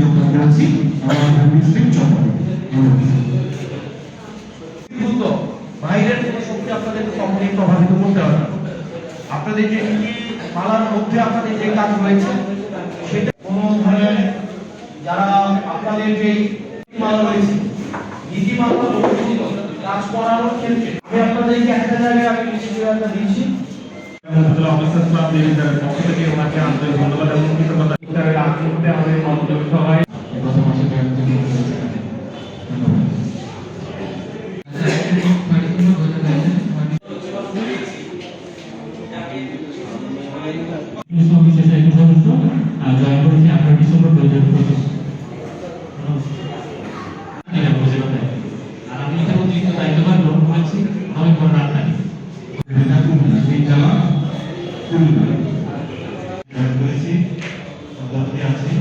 যোগদান করেছি আমার মুসলিম চক্রে। বাইরের কোনো শক্তি আপনাদের কখনোই প্রভাবিত করতে পারে না। আপনাদের যে পালার মধ্যে আপনাদের যে কাজ রয়েছে সেটা কোনো ধরনের যারা আপনাদের যে নীতিমালা রয়েছে নীতিমালা অনুযায়ী কাজ করানোর ক্ষেত্রে আমি আপনাদেরকে একটা জায়গায় আমি নিশ্চয়তা দিচ্ছি। পক্ষ থেকে ওনাকে আন্তরিক ধন্যবাদ এবং কৃতজ্ঞতা। আমাদের মনোযোগ সবাই গত মাসে জয়েন করেছি আমরা ডিসেম্বর 2025। আর আমি এটা অতিরিক্ত দায়িত্বভার গ্রহণ করেছি আমি কোনো রাজধানী জয়েন করেছি আছি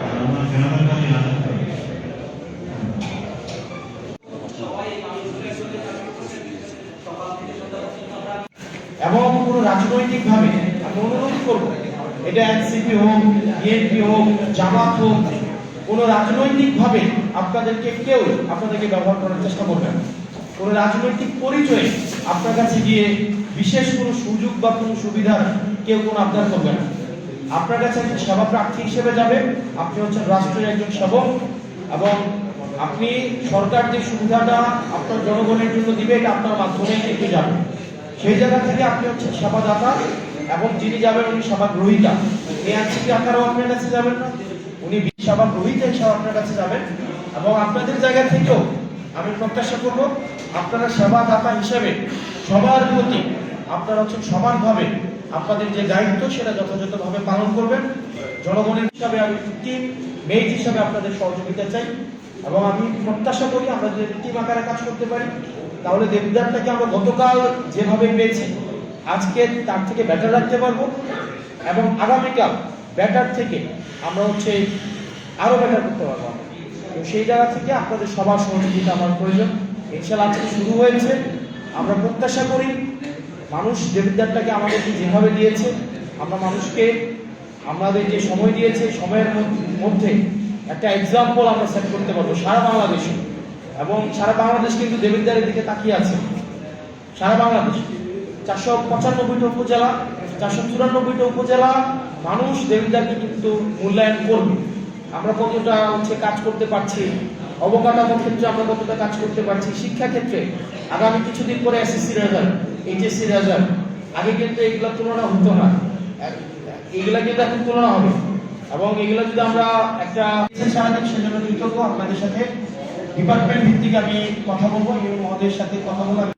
আর আমার গ্রামের কাছে এবং কোনো রাজনৈতিক ভাবে আমি অনুরোধ করব, এটা এনসিপি হোক, বিএনপি হোক, জামাত হোক, কোনো রাজনৈতিক ভাবে আপনাদেরকে কেউ আপনাদেরকে ব্যবহার করার চেষ্টা করবেন। কোনো রাজনৈতিক পরিচয়ে আপনার কাছে গিয়ে বিশেষ কোনো সুযোগ বা কোনো সুবিধার কেউ কোনো আবদার করবে না। আপনার কাছে একজন সেবা প্রার্থী হিসেবে যাবে, আপনি হচ্ছেন রাষ্ট্রের একজন সেবক এবং আপনি সরকার যে সুবিধাটা আপনার জনগণের জন্য দিবে এটা আপনার মাধ্যমে কিন্তু যাবে। সেই জায়গা থেকে আপনি হচ্ছেন সেবাদাতা এবং যিনি যাবেন উনি সেবা গ্রহীতা। এই আইনসিপি আকারেও আপনার কাছে যাবেন না, উনি সেবা গ্রহীতা হিসেবে আপনার কাছে যাবেন। এবং আপনাদের জায়গা থেকেও আমি প্রত্যাশা করব আপনারা সেবাদাতা হিসেবে সবার প্রতি আপনারা হচ্ছেন সমানভাবে আপনাদের যে দায়িত্ব সেটা যথাযথভাবে পালন করবেন। জনগণের হিসাবে আমি টিম মেট হিসাবে আপনাদের সহযোগিতা চাই এবং আমি প্রত্যাশা করি আমরা যদি টিম আকারে কাজ করতে পারি তাহলে দেবদারটাকে আমরা গতকাল যেভাবে পেয়েছি আজকে তার থেকে বেটার রাখতে পারবো এবং আগামীকাল বেটার থেকে আমরা হচ্ছে আরো বেটার করতে পারবো। তো সেই জায়গা থেকে আপনাদের সবার সহযোগিতা আমার প্রয়োজন। ইনশাআল্লাহ আজকে শুরু হয়েছে, আমরা প্রত্যাশা করি মানুষ দেবদারটাকে আমাদেরকে যেভাবে দিয়েছে আমরা মানুষকে আমাদের যে সময় দিয়েছে সময়ের মধ্যে একটা এক্সাম্পল আমরা সেট করতে পারবো সারা বাংলাদেশে। এবং সারা বাংলাদেশ কিন্তু দেবিদ্বারের দিকে তাকিয়ে আছে। সারা বাংলাদেশ 495টা উপজেলা, 494টা উপজেলা মানুষ দেবিদ্বারকে কিন্তু মূল্যায়ন করবে। আমরা কতটা হচ্ছে কাজ করতে পারছি, অবকাঠামোর ক্ষেত্রে আমরা কতটা কাজ করতে পারছি, শিক্ষা ক্ষেত্রে আগামী কিছুদিন পরে এসএসসি রেজাল্ট, এইচএসসি রেজাল্ট, আগে কিন্তু এগুলা তুলনা হতো না, এগুলা কিন্তু এখন তুলনা হবে। এবং এগুলো যদি আমরা একটা সারাদিন সেজন্য কৃতজ্ঞ। আপনাদের সাথে ডিপার্টমেন্ট ভিত্তিক আমি কথা বলবো, মহোদয়ের সাথে কথা বলবো।